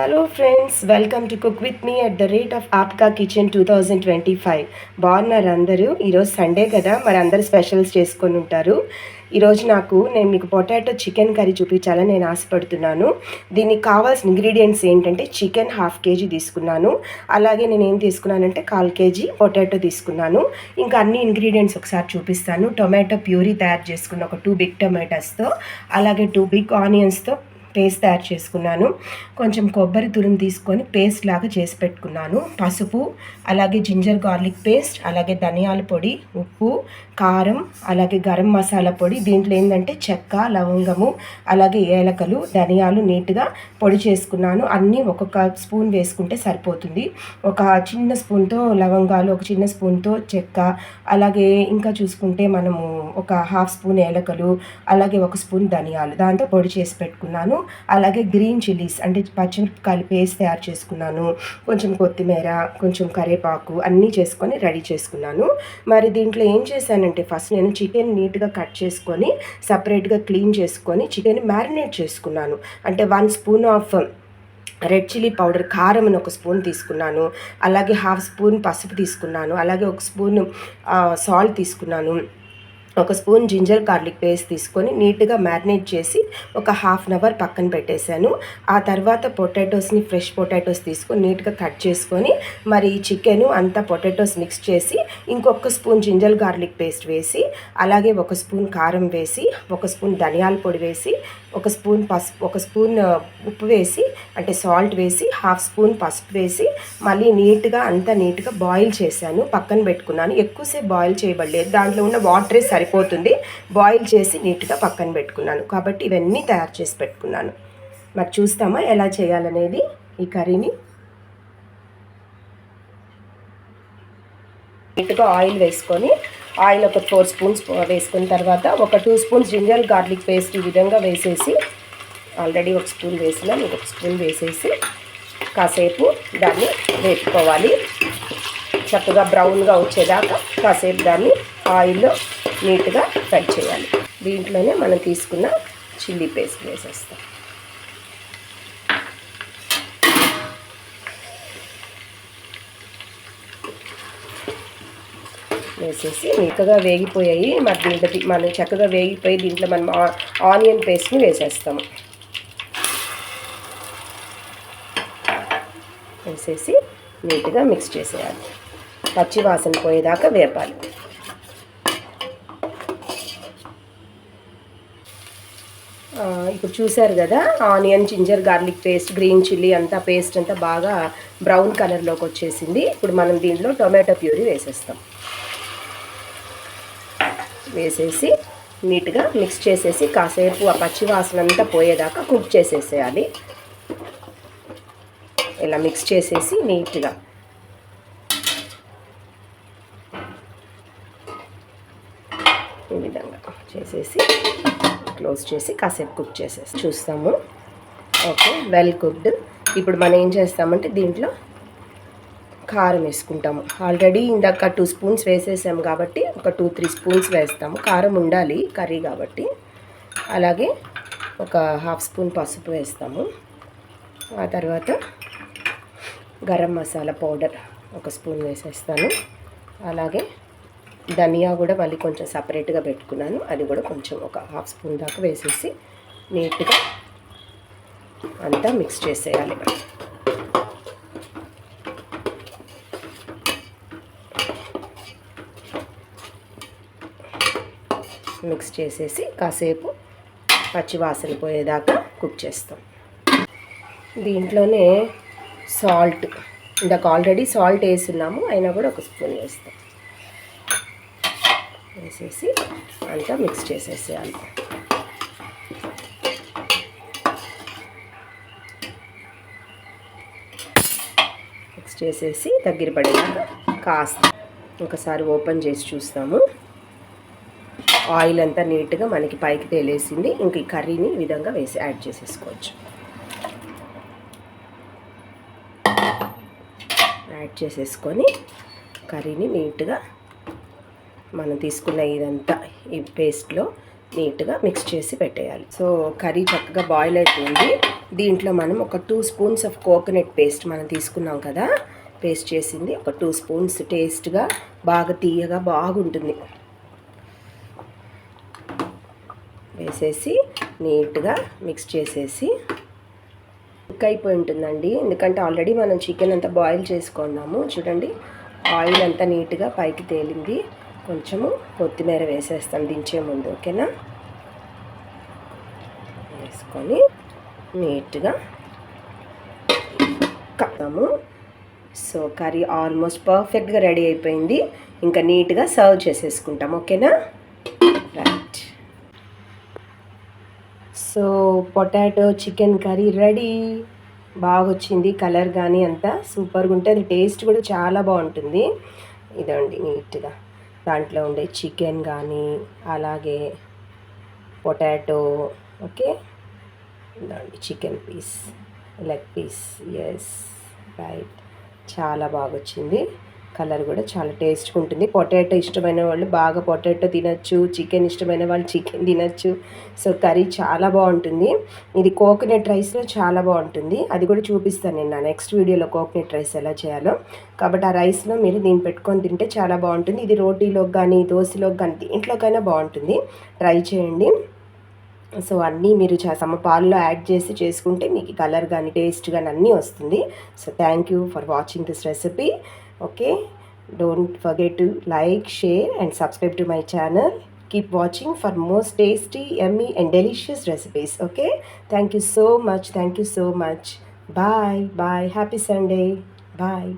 Hello friends, welcome to cook with me at the rate of Aapka kitchen 2025. బాగున్నారు అందరూ? ఈరోజు Sunday కదా, మరి అందరు స్పెషల్స్ చేసుకొని ఉంటారు. ఈరోజు నేను మీకు పొటాటో చికెన్ కర్రీ చూపించాలని నేను ఆశపడుతున్నాను. దీనికి కావాల్సిన ఇంగ్రీడియంట్స్ ఏంటంటే చికెన్ 1/2 kg తీసుకున్నాను. అలాగే నేను ఏం తీసుకున్నానంటే 1/4 kg పొటాటో తీసుకున్నాను. ఇంకా అన్ని ఇంగ్రీడియంట్స్ ఒకసారి చూపిస్తాను. టొమాటో ప్యూరీ తయారు చేసుకున్న ఒక 2 బిగ్ టొమాటోస్తో, అలాగే 2 బిగ్ ఆనియన్స్తో పేస్ట్ తయారు చేసుకున్నాను. కొంచెం కొబ్బరి తురుము తీసుకొని పేస్ట్ లాగా చేసి పెట్టుకున్నాను. పసుపు, అలాగే జింజర్ గార్లిక్ పేస్ట్, అలాగే ధనియాల పొడి, ఉప్పు, కారం, అలాగే గరం మసాలా పొడి. దీంట్లో ఏంటంటే చెక్క, లవంగము, అలాగే ఏలకలు, ధనియాలు నీట్గా పొడి చేసుకున్నాను. అన్నీ ఒక్కొక్క స్పూన్ వేసుకుంటే సరిపోతుంది. ఒక చిన్న స్పూన్తో లవంగాలు, ఒక చిన్న స్పూన్తో చెక్క, అలాగే ఇంకా చూసుకుంటే మనము ఒక 1/2 స్పూన్ ఏలకలు, అలాగే 1 స్పూన్ ధనియాలు దాంతో పొడి చేసి పెట్టుకున్నాను. అలాగే గ్రీన్ చిల్లీస్ అంటే పచ్చిమిరపకాయలు పేస్ట్ తయారు చేసుకున్నాను. కొంచెం కొత్తిమీర, కొంచెం కరివేపాకు అన్నీ చేసుకొని రెడీ చేసుకున్నాను. మరి దీంట్లో ఏం చేశానంటే ఫస్ట్ నేను చికెన్ నీట్గా కట్ చేసుకొని సపరేట్గా క్లీన్ చేసుకొని చికెన్ మ్యారినేట్ చేసుకున్నాను. అంటే 1 spoon of red chilli powder, కారం అని 1 స్పూన్ తీసుకున్నాను. అలాగే 1/2 స్పూన్ పసుపు తీసుకున్నాను. అలాగే 1 స్పూన్ సాల్ట్ తీసుకున్నాను. 1 స్పూన్ జింజర్ గార్లిక్ పేస్ట్ తీసుకొని నీట్గా మ్యారినేట్ చేసి ఒక 1/2 అవర్ పక్కన పెట్టేశాను. ఆ తర్వాత ఫ్రెష్ పొటాటోస్ తీసుకొని నీట్గా కట్ చేసుకొని మరి చికెను అంతా పొటాటోస్ మిక్స్ చేసి ఇంకొక స్పూన్ జింజర్ గార్లిక్ పేస్ట్ వేసి, అలాగే 1 స్పూన్ కారం వేసి, 1 స్పూన్ ధనియాల పొడి వేసి, 1 స్పూన్ పసుపు, 1 స్పూన్ ఉప్పు వేసి అంటే సాల్ట్ వేసి, 1/2 స్పూన్ పసుపు వేసి మళ్ళీ నీట్గా బాయిల్ చేశాను. పక్కన పెట్టుకున్నాను. ఎక్కువసేపు బాయిల్ చేయబడలేదు, దాంట్లో ఉన్న వాటరే సరిపోతుంది. బాయిల్ చేసి నీట్గా పక్కన పెట్టుకున్నాను. కాబట్టి ఇవన్నీ తయారు చేసి పెట్టుకున్నాను. మరి చూస్తామా ఎలా చేయాలనేది ఈ కర్రీని. నీట్గా ఆయిల్ వేసుకొని, ఆయిల్ ఒక 4 స్పూన్స్ వేసుకున్న తర్వాత ఒక 2 స్పూన్స్ జింజర్ గార్లిక్ పేస్ట్ ఈ విధంగా వేసేసి, ఆల్రెడీ 1 స్పూన్ వేసినా, మీకు 1 స్పూన్ వేసేసి కాసేపు దాన్ని వేపుకోవాలి. చక్కగా బ్రౌన్గా వచ్చేదాకా కాసేపు దాన్ని ఆయిల్లో నీట్గా ఫ్రై చేయాలి. దీంట్లోనే మనం తీసుకున్న చిల్లీ పేస్ట్ వేసేస్తాం. వేసేసి నీట్గా వేగిపోయాయి. మరి దీంట్లో మనం చక్కగా వేగిపోయి దీంట్లో మనం ఆనియన్ పేస్ట్ని వేసేస్తాము. వేసేసి నీట్గా మిక్స్ చేసేయాలి. పచ్చి వాసన పోయేదాకా వేపాలి. ఇప్పుడు చూసారు కదా, onion, ginger garlic paste, green chilli అంతా పేస్ట్ అంతా బాగా బ్రౌన్ కలర్లోకి వచ్చేసింది. ఇప్పుడు మనం దీంట్లో టొమాటో ప్యూరీ వేసేస్తాం. వేసేసి నీట్గా మిక్స్ చేసేసి కాసేపు ఆ పచ్చి వాసన అంతా పోయేదాకా కుక్ చేసేసేయాలి. ఇలా మిక్స్ చేసేసి నీట్గా ఈ విధంగా చేసేసి క్లోజ్ చేసి కాసేపు కుక్ చేసేసి చూస్తాము. Okay, well cooked. ఇప్పుడు మనం ఏం చేస్తామంటే దీంట్లో కారం వేసుకుంటాము. ఆల్రెడీ ఇందాక 2 స్పూన్స్ వేసేసాము కాబట్టి ఒక 2-3 స్పూన్స్ వేస్తాము. కారం ఉండాలి కర్రీ కాబట్టి. అలాగే ఒక 1/2 స్పూన్ పసుపు వేస్తాము. ఆ తర్వాత గరం మసాలా పౌడర్ 1 స్పూన్ వేసేస్తాను. అలాగే ధనియా కూడా మళ్ళీ కొంచెం సపరేట్గా పెట్టుకున్నాను, అది కూడా కొంచెం ఒక 1/2 స్పూన్ దాకా వేసేసి నీట్గా అంతా మిక్స్ చేసేయాలి. మిక్స్ చేసేసి కాసేపు పచ్చి వాసన పోయేదాకా కుక్ చేస్తాం. దీంట్లోనే సాల్ట్, ఇందాక ఆల్రెడీ సాల్ట్ వేస్తున్నాము, అయినా కూడా 1 స్పూన్ వేస్తాం. వేసేసి అంతా మిక్స్ చేసేసేయాలి. మిక్స్ చేసేసి దగ్గర పడేదాకా కాస్త ఒకసారి ఓపెన్ చేసి చూస్తాము. ఆయిల్ అంతా నీట్గా మనకి పైకి తేలేసింది. ఇంక ఈ కర్రీని ఈ విధంగా వేసి యాడ్ చేసేసుకోవచ్చు. యాడ్ చేసేసుకొని కర్రీని నీట్గా మనం తీసుకున్న ఇదంతా ఈ పేస్ట్లో నీట్గా మిక్స్ చేసి పెట్టేయాలి. సో కర్రీ చక్కగా బాయిల్ అయిపోయింది. దీంట్లో మనం ఒక 2 స్పూన్స్ ఆఫ్ కోకోనట్ పేస్ట్ మనం తీసుకున్నాం కదా, పేస్ట్ చేసింది ఒక 2 స్పూన్స్ టేస్ట్గా బాగా తీయగా బాగుంటుంది. వేసేసి నీట్గా మిక్స్ చేసేసి కుక్ అయిపోయి ఉంటుందండి. ఎందుకంటే ఆల్రెడీ మనం చికెన్ అంతా బాయిల్ చేసుకున్నాము. చూడండి ఆయిల్ అంతా నీట్గా పైకి తేలింది. కొంచెము కొత్తిమీర వేసేస్తాం దించే ముందు. ఓకేనా, వేసుకొని నీట్గా కప్పాము. సో కర్రీ ఆల్మోస్ట్ పర్ఫెక్ట్గా రెడీ అయిపోయింది. ఇంకా నీట్గా సర్వ్ చేసేసుకుంటాం. ఓకేనా, right. So potato chicken curry ready. బాగా వచ్చింది, కలర్ కానీ అంతా సూపర్గా ఉంటుంది. టేస్ట్ కూడా చాలా బాగుంటుంది. ఇదండి నీట్గా దాంట్లో ఉండే చికెన్ కానీ అలాగే పొటాటో. ఓకే, ఇదండి chicken piece, leg piece. Yes, right. చాలా బాగా వచ్చింది. కలర్ కూడా చాలా టేస్ట్గా ఉంటుంది. పొటాటో ఇష్టమైన వాళ్ళు బాగా పొటాటో తినచ్చు, చికెన్ ఇష్టమైన వాళ్ళు చికెన్ తినచ్చు. సో కర్రీ చాలా బాగుంటుంది. ఇది కోకోనట్ రైస్లో చాలా బాగుంటుంది. అది కూడా చూపిస్తాను నేను నా నెక్స్ట్ వీడియోలో కోకోనట్ రైస్ ఎలా చేయాలో. కాబట్టి ఆ రైస్లో మీరు దీన్ని పెట్టుకొని తింటే చాలా బాగుంటుంది. ఇది రోటీలోకి కానీ దోశలోకి కానీ దేంట్లోకైనా బాగుంటుంది. ట్రై చేయండి. సో అన్నీ మీరు పాల్లో యాడ్ చేసి చేసుకుంటే మీకు కలర్ కానీ టేస్ట్ కానీ అన్నీ వస్తుంది. So thank you for watching this recipe. Okay, don't forget to like, share and subscribe to my channel. Keep watching for more tasty, yummy and delicious recipes. Okay, thank you so much. Bye. Happy Sunday. Bye.